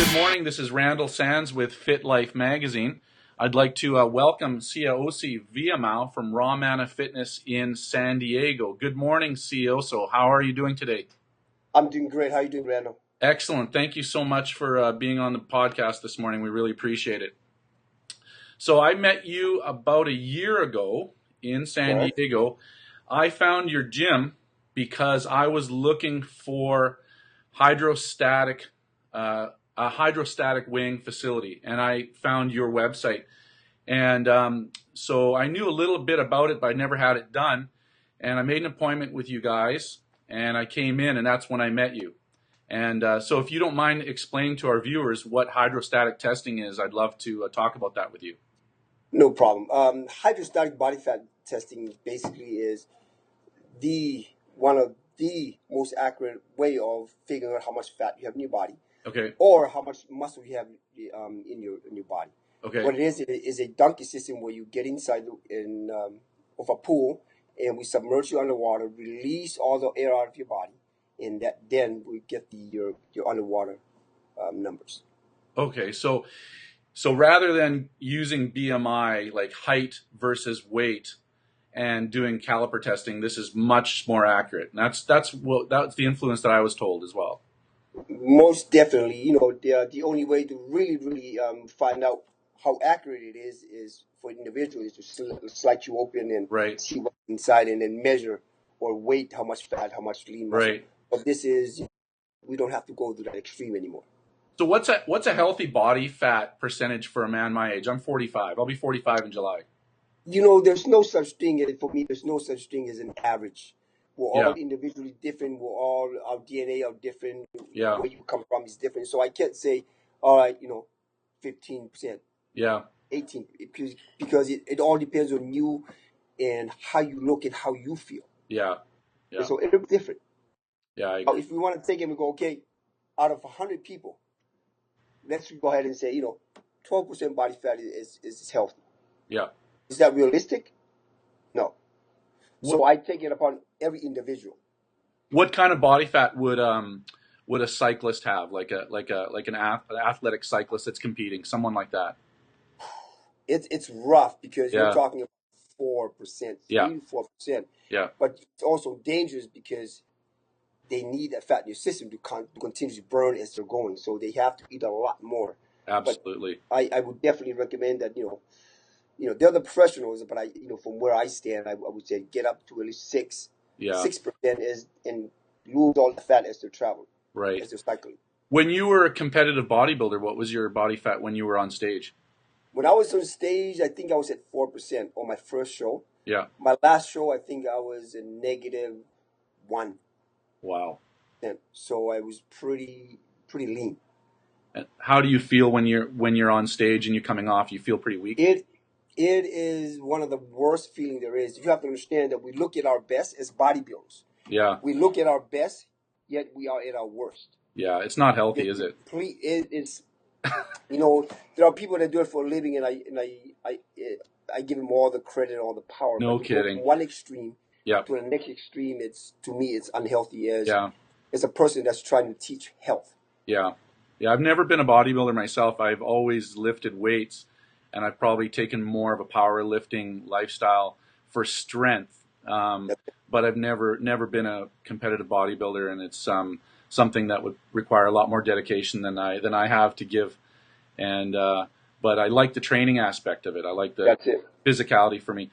Good morning. This is Randel Sands with Fit Life magazine. I'd like to welcome Siaosi Veimau from Rawmana Fitness in San Diego. Good morning, Siaosi. How are you doing today? I'm doing great. How are you doing, Randel? Excellent. Thank you so much for being on the podcast this morning. We really appreciate it. So I met you about a year ago in San Diego. I found your gym because I was looking for a hydrostatic weighing facility, and I found your website. And so I knew a little bit about it, but I never had it done. And I made an appointment with you guys, and I came in, and that's when I met you. And so if you don't mind explaining to our viewers what hydrostatic testing is, I'd love to talk about that with you. No problem. Hydrostatic body fat testing basically is one of the most accurate way of figuring out how much fat you have in your body, Okay. or how much muscle you have in your body. Okay. What it is a donkey system where you get inside of a pool, and we submerge you underwater, release all the air out of your body, and then we get your underwater numbers. Okay. So rather than using BMI, like height versus weight, and doing caliper testing, this is much more accurate. And that's the influence that I was told as well. Most definitely. The only way to really find out how accurate it is for an individual is to slice you open and see what's inside, and then measure or weight how much fat, how much lean muscle. Right. But we don't have to go to that extreme anymore. So what's a healthy body fat percentage for a man my age? I'm 45. I'll be 45 in July. There's no such thing, for me, there's no such thing as an average. We're all individually different. Our DNA are different. Yeah. Where you come from is different. So I can't say, all right, 15%. Yeah. 18%. Because it all depends on you and how you look and how you feel. Yeah. Yeah. So it'll be different. Yeah. Now, if we want to take it and go, okay, out of 100 people, let's go ahead and say, 12% body fat is healthy. Yeah. Is that realistic? No. So I take it upon every individual. What kind of body fat would a cyclist have? Like an athletic cyclist that's competing, someone like that? It's rough because you're talking about 4%, 3-4%. Yeah. But it's also dangerous because they need that fat in your system to continue to burn as they're going. So they have to eat a lot more. Absolutely. But I would definitely recommend that, they're the professionals, but from where I stand, I would say get up to at least 6%, and lose all the fat as they're traveling, as they're cycling. When you were a competitive bodybuilder, what was your body fat when you were on stage? When I was on stage, I think I was at 4% on my first show. Yeah. My last show, I think I was a -1. Wow. And so I was pretty lean. And how do you feel when you're on stage and you're coming off? You feel pretty weak? It is one of the worst feelings there is. You have to understand that we look at our best as bodybuilders. Yeah. We look at our best, yet we are at our worst. Yeah, it's not healthy, is it? It's there are people that do it for a living, and I give them all the credit, all the power. No but kidding. From one extreme to the next extreme, to me it's unhealthy as a person that's trying to teach health. Yeah. Yeah, I've never been a bodybuilder myself. I've always lifted weights, and I've probably taken more of a powerlifting lifestyle for strength. But I've never been a competitive bodybuilder, and it's something that would require a lot more dedication than I have to give. And but I like the training aspect of it. I like the physicality for me.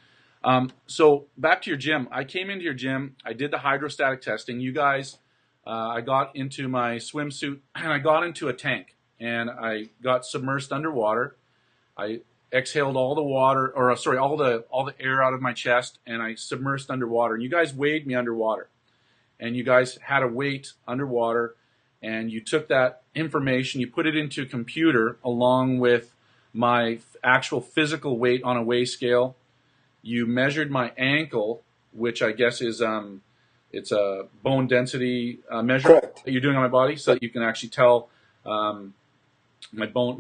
So back to your gym. I came into your gym. I did the hydrostatic testing. You guys, I got into my swimsuit and I got into a tank, and I got submerged underwater. I exhaled all the water, all the air out of my chest, and I submerged underwater. And you guys weighed me underwater, and you guys had a weight underwater, and you took that information, you put it into a computer along with my actual physical weight on a weigh scale. You measured my ankle, which I guess is it's a bone density measure that you're doing on my body, so that you can actually tell my bone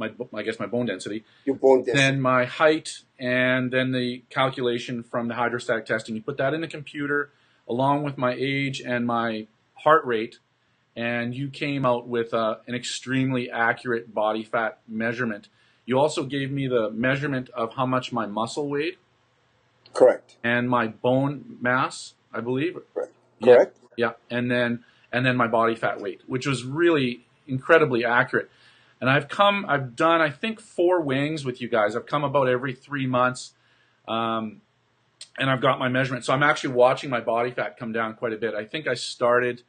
density. Your bone density. Then my height, and then the calculation from the hydrostatic testing. You put that in the computer along with my age and my heart rate, and you came out with an extremely accurate body fat measurement. You also gave me the measurement of how much my muscle weighed. Correct. And my bone mass, I believe. Correct. Yeah, Correct. yeah, and then my body fat weight, which was really incredibly accurate. And I've done, I think, 4 weighings with you guys. I've come about every 3 months, and I've got my measurement. So I'm actually watching my body fat come down quite a bit. I think I started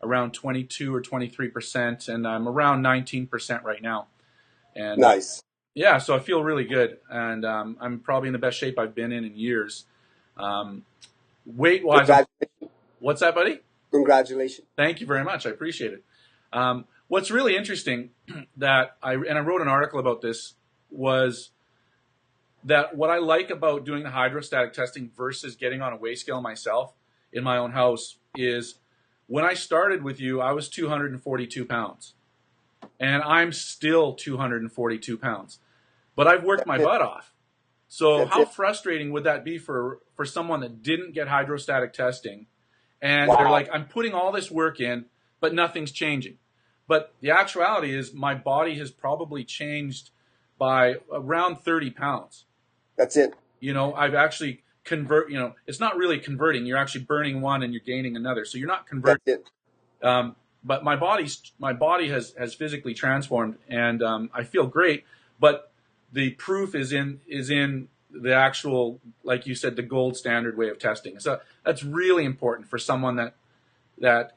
around 22 or 23%, and I'm around 19% right now. And nice. Yeah, so I feel really good, and I'm probably in the best shape I've been in years. Weight-wise, what's that, buddy? Congratulations. Thank you very much. I appreciate it. What's really interesting that I wrote an article about this was that what I like about doing the hydrostatic testing versus getting on a weigh scale myself in my own house is when I started with you, I was 242 pounds, and I'm still 242 pounds, but I've worked my butt off. So how frustrating would that be for someone that didn't get hydrostatic testing, and they're like, I'm putting all this work in, but nothing's changing. But the actuality is my body has probably changed by around 30 pounds. That's it. You know, I've actually it's not really converting. You're actually burning one and you're gaining another. So you're not converting. That's it. But my body has physically transformed, and I feel great. But the proof is in the actual, like you said, the gold standard way of testing. So that's really important for someone that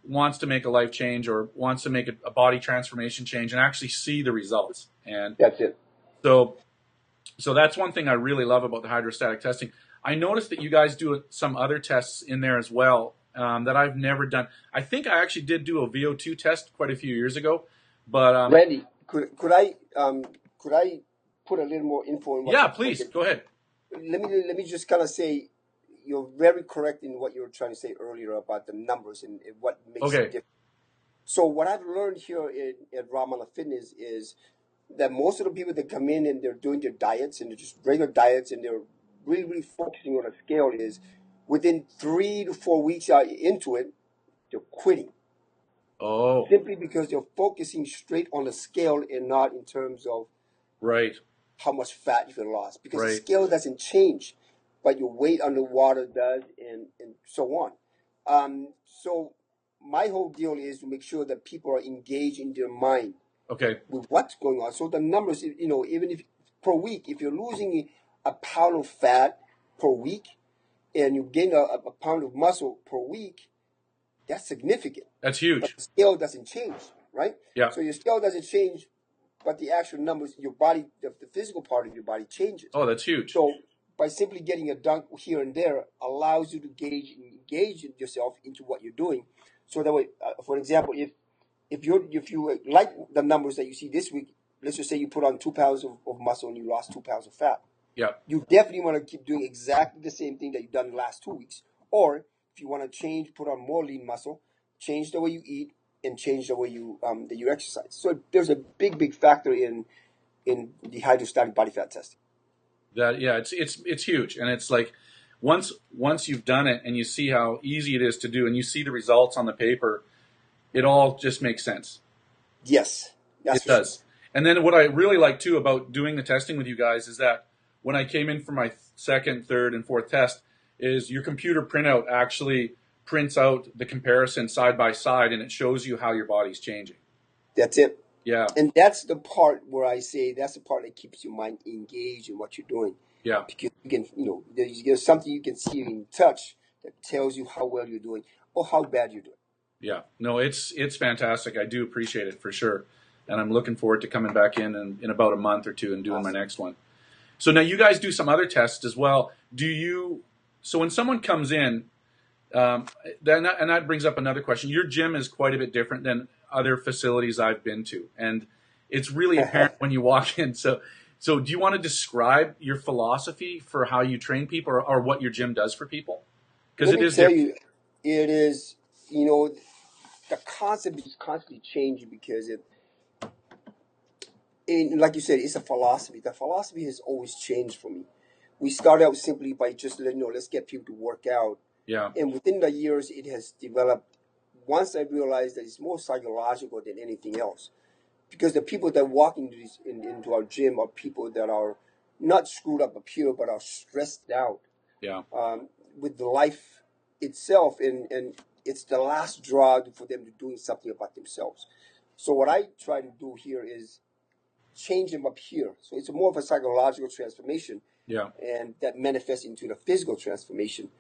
wants to make a life change or wants to make a body transformation change and actually see the results. And that's it. So that's one thing I really love about the hydrostatic testing. I noticed that you guys do some other tests in there as well that I've never done. I think I actually did do a VO2 test quite a few years ago, but Randy, could I put a little more info in? Yeah, please go ahead. Let me just kind of say, you're very correct in what you were trying to say earlier about the numbers and what makes it different. So what I've learned here at Rawmana Fitness is that most of the people that come in and they're doing their diets and they're just regular diets and they're really, really focusing on a scale is within 3 to 4 weeks into it, they're quitting. Oh. Simply because they're focusing straight on the scale and not in terms of how much fat you can lose. Because the scale doesn't change, but your weight underwater does and so on. So my whole deal is to make sure that people are engaged in their mind with what's going on. So the numbers, even if per week, if you're losing a pound of fat per week and you gain a pound of muscle per week, that's significant. That's huge. But the scale doesn't change, right? Yeah. So your scale doesn't change, but the actual numbers, your body, the physical part of your body changes. Oh, that's huge. So by simply getting a dunk here and there allows you to engage yourself into what you're doing. So that way, for example, if you like the numbers that you see this week, let's just say you put on 2 pounds of muscle and you lost 2 pounds of fat. Yeah. You definitely want to keep doing exactly the same thing that you've done the last 2 weeks. Or if you want to change, put on more lean muscle, change the way you eat and change the way you exercise. So there's a big factor in the hydrostatic body fat testing. It's huge, and it's like once you've done it and you see how easy it is to do and you see the results on the paper, it all just makes sense. Yes, it does. Sure. And then what I really like too about doing the testing with you guys is that when I came in for my second, third, and fourth test, is your computer printout actually prints out the comparison side by side, and it shows you how your body's changing. That's it. Yeah. And that's the part where I say that's the part that keeps your mind engaged in what you're doing. Yeah. Because you can, there's something you can see and touch that tells you how well you're doing or how bad you're doing. Yeah. No, it's fantastic. I do appreciate it for sure. And I'm looking forward to coming back in about a month or two and doing my next one. So now you guys do some other tests as well. So when someone comes in, that brings up another question. Your gym is quite a bit different than other facilities I've been to, and it's really apparent when you walk in. So do you want to describe your philosophy for how you train people, or what your gym does for people? Because it is different. It is, the concept is constantly changing because like you said, it's a philosophy. The philosophy has always changed for me. We started out simply by just let's get people to work out. Yeah. And within the years, it has developed once I realized that it's more psychological than anything else, because the people that walk into our gym are people that are not screwed up appear, but are stressed out. Yeah. With the life itself, and it's the last draw for them to doing something about themselves. So what I try to do here is change them up here. So it's more of a psychological transformation. Yeah. And that manifests into the physical transformation.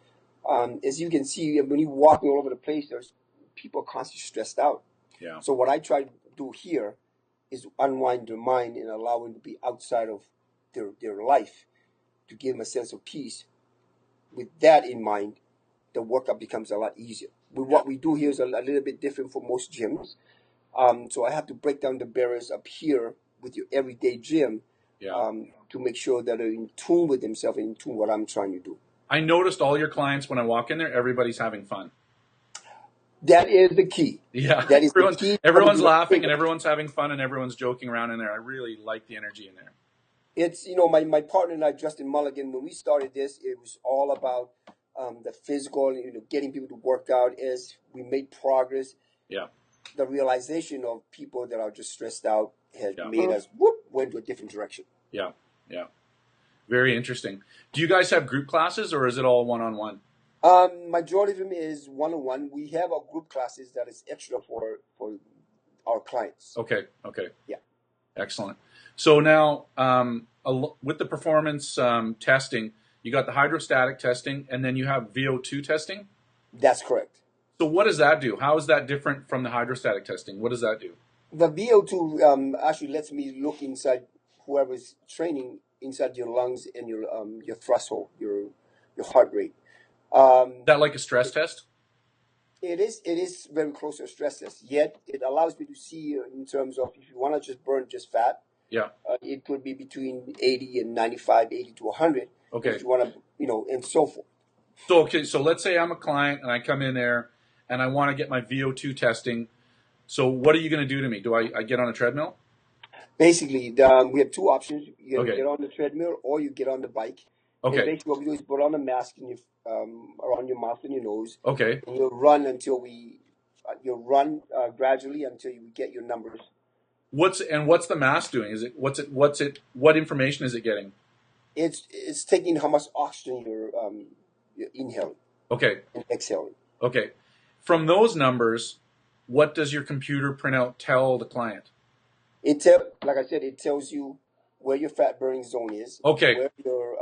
As you can see, when you're walking all over the place, there's people constantly stressed out. Yeah. So what I try to do here is unwind their mind and allow them to be outside of their life, to give them a sense of peace. With that in mind, the workout becomes a lot easier. What we do here is a little bit different from most gyms. So I have to break down the barriers up here with your everyday gym, to make sure that they're in tune with themselves and in tune with what I'm trying to do. I noticed all your clients, when I walk in there, everybody's having fun. That is the key. Yeah, that is the key. Everyone's laughing and everyone's having fun and everyone's joking around in there. I really like the energy in there. It's, my partner and I, Justin Mulligan, when we started this, it was all about the physical, getting people to work out. As we made progress, the realization of people that are just stressed out has made us went to a different direction. Yeah. Very interesting. Do you guys have group classes or is it all one-on-one? Majority of them is one-on-one. We have our group classes that is extra for our clients. Okay. Yeah. Excellent. So now, with the performance testing, you got the hydrostatic testing, and then you have VO2 testing? That's correct. So what does that do? How is that different from the hydrostatic testing? What does that do? The VO2 actually lets me look inside whoever's training, inside your lungs and your threshold, your heart rate. Is that like a stress test? It is very close to a stress test. Yet it allows me to see in terms of if you want to just burn just fat. Yeah. It could be between 80 and 95, 80 to 100. Okay. If you want to, and so forth. So let's say I'm a client and I come in there and I want to get my VO2 testing. So what are you going to do to me? Do I get on a treadmill? Basically, we have two options. You get on the treadmill or you get on the bike. Okay. And basically what we do is put on a mask in around your mouth and your nose. Okay. And you'll run gradually until you get your numbers. What's the mask doing? What information is it getting? It's taking how much oxygen you're inhaling. Okay. And exhaling. Okay. From those numbers, what does your computer printout tell the client? Like I said, it tells you where your fat burning zone is. Okay. Where your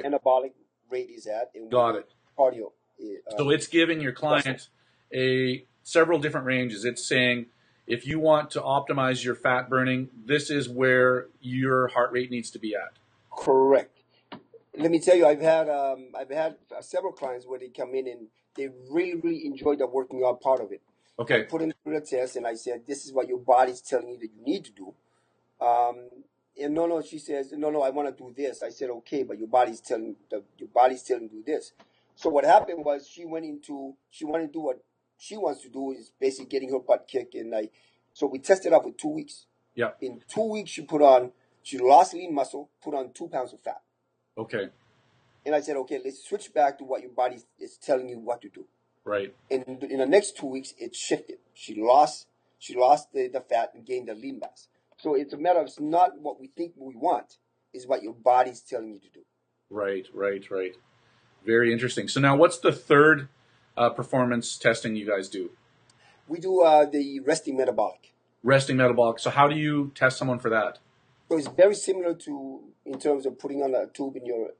anabolic rate is at. And got it. Cardio. So it's giving your client several different ranges. It's saying, if you want to optimize your fat burning, this is where your heart rate needs to be at. Correct. Let me tell you, I've had several clients where they come in and they really, really enjoy the working out part of it. Okay. I put them through the test and I said, this is what your body's telling you that you need to do. And she says, no, I want to do this. I said, okay, but your body's telling you to do this. So what happened was she wanted to do what she wants to do, is basically getting her butt kicked. So we tested out for 2 weeks. Yeah. In 2 weeks, she lost lean muscle, put on 2 pounds of fat. Okay. And I said, okay, let's switch back to what your body is telling you what to do. Right. And in the next 2 weeks, it shifted. She lost the fat and gained the lean mass. So it's a matter of, it's not what we think we want, it's what your body's telling you to do. Right. Very interesting. So now what's the third performance testing you guys do? We do the resting metabolic. Resting metabolic. So how do you test someone for that? So it's very similar to, in terms of putting on a tube in your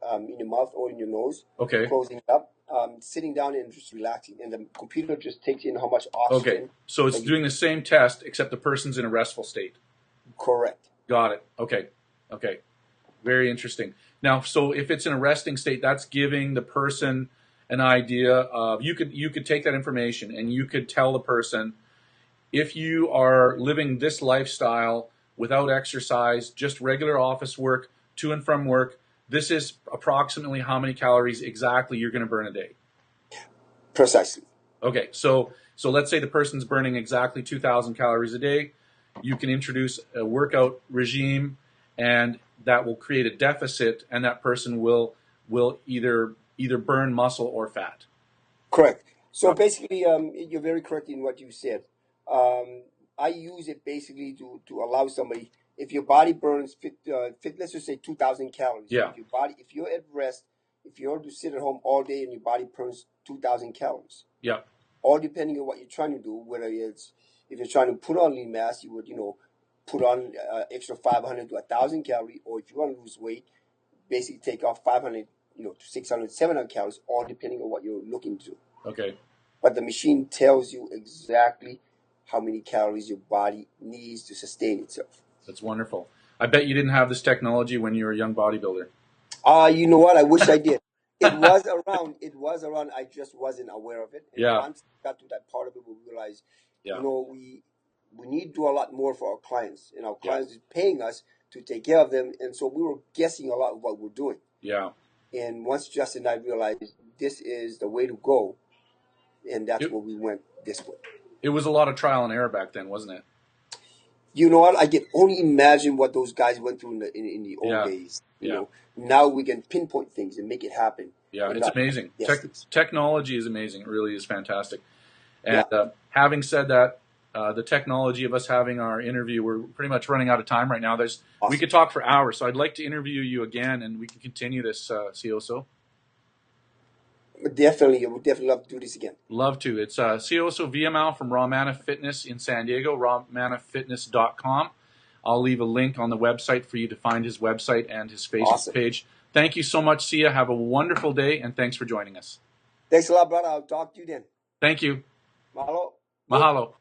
mouth or in your nose. Okay. Closing it up, sitting down and just relaxing. And the computer just takes in how much oxygen. Okay. So it's doing the same test, except the person's in a restful state. Correct. Got it. Okay. Very interesting. Now, so if it's in a resting state, that's giving the person an idea of, you could take that information and you could tell the person, if you are living this lifestyle without exercise, just regular office work, to and from work, this is approximately how many calories exactly you're going to burn a day. Precisely. Okay, so let's say the person's burning exactly 2,000 calories a day. You can introduce a workout regime, and that will create a deficit, and that person will either burn muscle or fat. Correct. So basically, you're very correct in what you said. I use it basically to allow somebody, if your body burns, let's just say 2,000 calories. Yeah. If you're at rest, if you're to sit at home all day and your body burns 2,000 calories. Yeah. All depending on what you're trying to do, whether it's, if you're trying to put on lean mass, you would, put on extra 500 to 1,000 calories, or if you want to lose weight, basically take off 500, to 600, 700 calories, all depending on what you're looking to. Okay. But the machine tells you exactly how many calories your body needs to sustain itself. That's wonderful. I bet you didn't have this technology when you were a young bodybuilder. You know what? I wish I did. It was around. I just wasn't aware of it. And once I got to that part of it, we realized, we need to do a lot more for our clients. And our clients is paying us to take care of them. And so we were guessing a lot of what we're doing. Yeah. And once Justin and I realized this is the way to go, and that's where we went this way. It was a lot of trial and error back then, wasn't it? You know what? I can only imagine what those guys went through in the old days. You know, now we can pinpoint things and make it happen. Yeah, it's amazing. Technology is amazing. It really is fantastic. And having said that, the technology of us having our interview, we're pretty much running out of time right now. We could talk for hours, so I'd like to interview you again, and we can continue this, Siaosi. Definitely, I would definitely love to do this again. Love to. It's Siaosi Veimau from Rawmana Fitness in San Diego, rawmanafitness.com. I'll leave a link on the website for you to find his website and his Facebook page. Thank you so much, Sia. Have a wonderful day, and thanks for joining us. Thanks a lot, brother. I'll talk to you then. Thank you. Mahalo. Mahalo.